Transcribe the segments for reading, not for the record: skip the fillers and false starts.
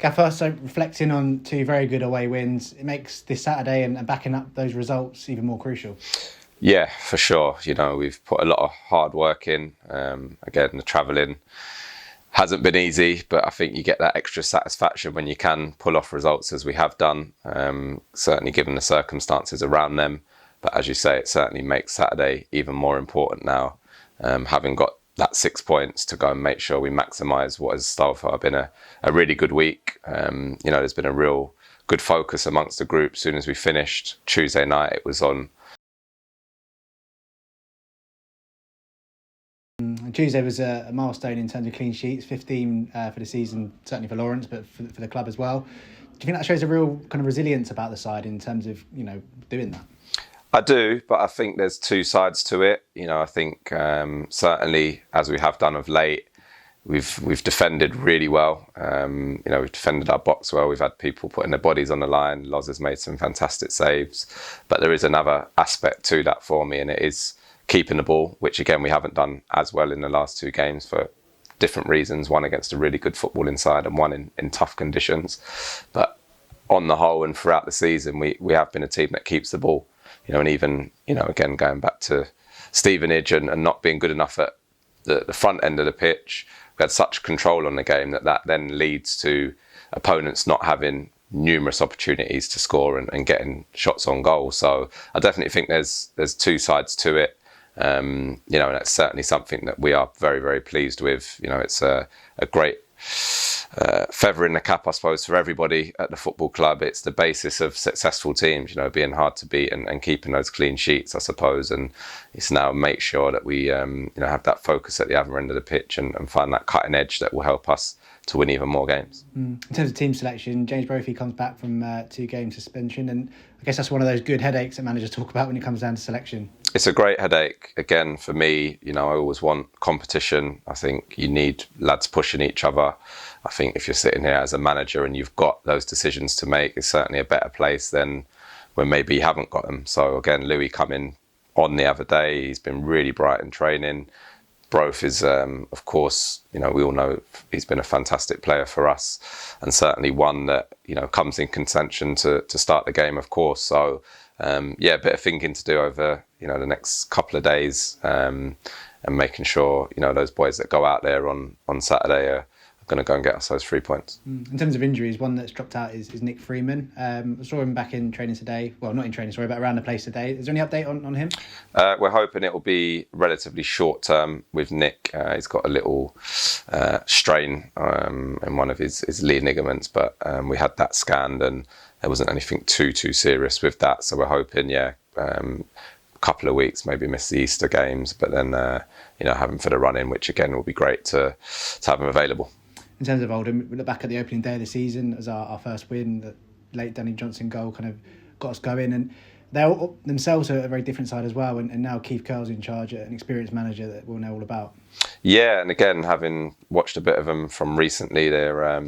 Gaffer, so reflecting on two very good away wins, it makes this Saturday and backing up those results even more crucial. Yeah, for sure. We've put a lot of hard work in. Again, the travelling hasn't been easy, but I think you get that extra satisfaction when you can pull off results as we have done, certainly given the circumstances around them. But as you say, it certainly makes Saturday even more important now, having got that 6 points to go and make sure we maximise what has so far been a really good week. There's been a real good focus amongst the group. As soon as we finished Tuesday night, it was on. Tuesday was a milestone in terms of clean sheets, 15 for the season, certainly for Lawrence, but for the club as well. Do you think that shows a real kind of resilience about the side in terms of, doing that? I do, but I think there's two sides to it. I think certainly, as we have done of late, we've defended really well. We've defended our box well. We've had people putting their bodies on the line. Loz has made some fantastic saves. But there is another aspect to that for me, and it is keeping the ball, which again we haven't done as well in the last two games for different reasons. One against a really good football inside, and one in tough conditions. But on the whole and throughout the season, we have been a team that keeps the ball. And even, again, going back to Stevenage and not being good enough at the front end of the pitch, we had such control on the game that then leads to opponents not having numerous opportunities to score and getting shots on goal. So I definitely think there's two sides to it. And that's certainly something that we are very, very pleased with. It's a great feather in the cap, I suppose, for everybody at the football club. It's the basis of successful teams, being hard to beat and keeping those clean sheets, I suppose. And it's now make sure that we, have that focus at the other end of the pitch and find that cutting edge that will help us to win even more games. In terms of team selection, James Brophy comes back from 2-game suspension, and I guess that's one of those good headaches that managers talk about when it comes down to selection. It's a great headache. Again, for me, I always want competition. I think you need lads pushing each other. I think if you're sitting here as a manager and you've got those decisions to make, it's certainly a better place than when maybe you haven't got them. So again, Louis coming on the other day, he's been really bright in training. Broth is, of course, we all know he's been a fantastic player for us, and certainly one that, comes in contention to start the game, of course. So, a bit of thinking to do over, the next couple of days, and making sure, those boys that go out there on Saturday are going to go and get us those 3 points. In terms of injuries, one that's dropped out is Nick Freeman. I saw him back in training today. Well, not in training, sorry, but around the place today. Is there any update on him? We're hoping it will be relatively short term with Nick. He's got a little strain in one of his lead ligaments, but we had that scanned and there wasn't anything too serious with that. So we're hoping, a couple of weeks, maybe miss the Easter games, but then, have him for the run-in, which again will be great to have him available. In terms of Oldham, we look back at the opening day of the season as our first win. The late Danny Johnson goal kind of got us going, and they all themselves are a very different side as well. And now Keith Curle's in charge, an experienced manager that we'll know all about. Yeah, and again, having watched a bit of them from recently, they're a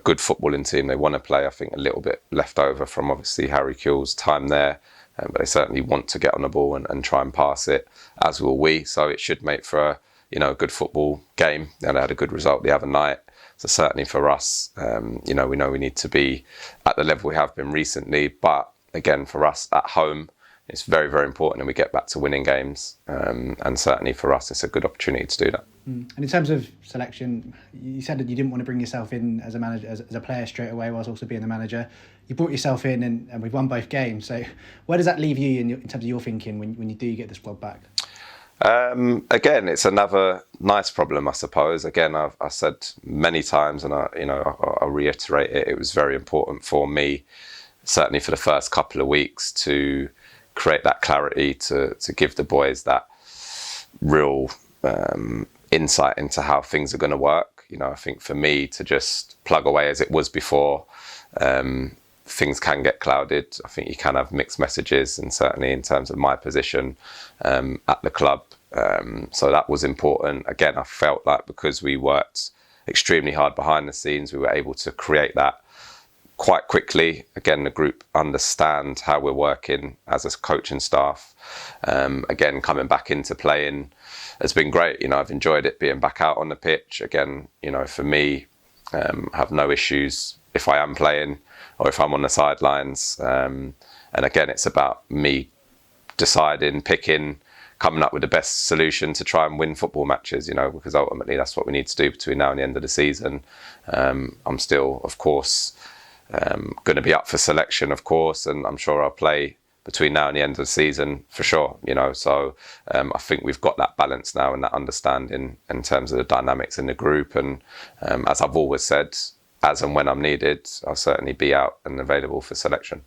good footballing team. They want to play, I think, a little bit left over from obviously Harry Kewell's time there. But they certainly want to get on the ball and try and pass it, as will we. So it should make for a good football game. And they had a good result the other night. So certainly for us, we know we need to be at the level we have been recently. But again, for us at home, it's very, very important that we get back to winning games. And certainly for us, it's a good opportunity to do that. And in terms of selection, you said that you didn't want to bring yourself in as a manager, as a player straight away, whilst also being the manager. You brought yourself in and we've won both games. So where does that leave you in terms of your thinking when you do get the squad back? Again, it's another nice problem, I suppose. Again, I've said many times, and I'll reiterate it. It was very important for me, certainly for the first couple of weeks, to create that clarity, to give the boys that real insight into how things are going to work. I think for me to just plug away as it was before, things can get clouded. I think you can have mixed messages, and certainly in terms of my position at the club. So that was important. Again, I felt like because we worked extremely hard behind the scenes, we were able to create that quite quickly. Again, the group understand how we're working as a coaching staff. Again, coming back into playing has been great. I've enjoyed it being back out on the pitch. Again, for me, have no issues if I am playing or if I'm on the sidelines. And again, it's about me deciding, picking, coming up with the best solution to try and win football matches, because ultimately that's what we need to do between now and the end of the season. I'm still, of course, going to be up for selection, of course, and I'm sure I'll play between now and the end of the season for sure, So I think we've got that balance now and that understanding in terms of the dynamics in the group. And as I've always said, as and when I'm needed, I'll certainly be out and available for selection.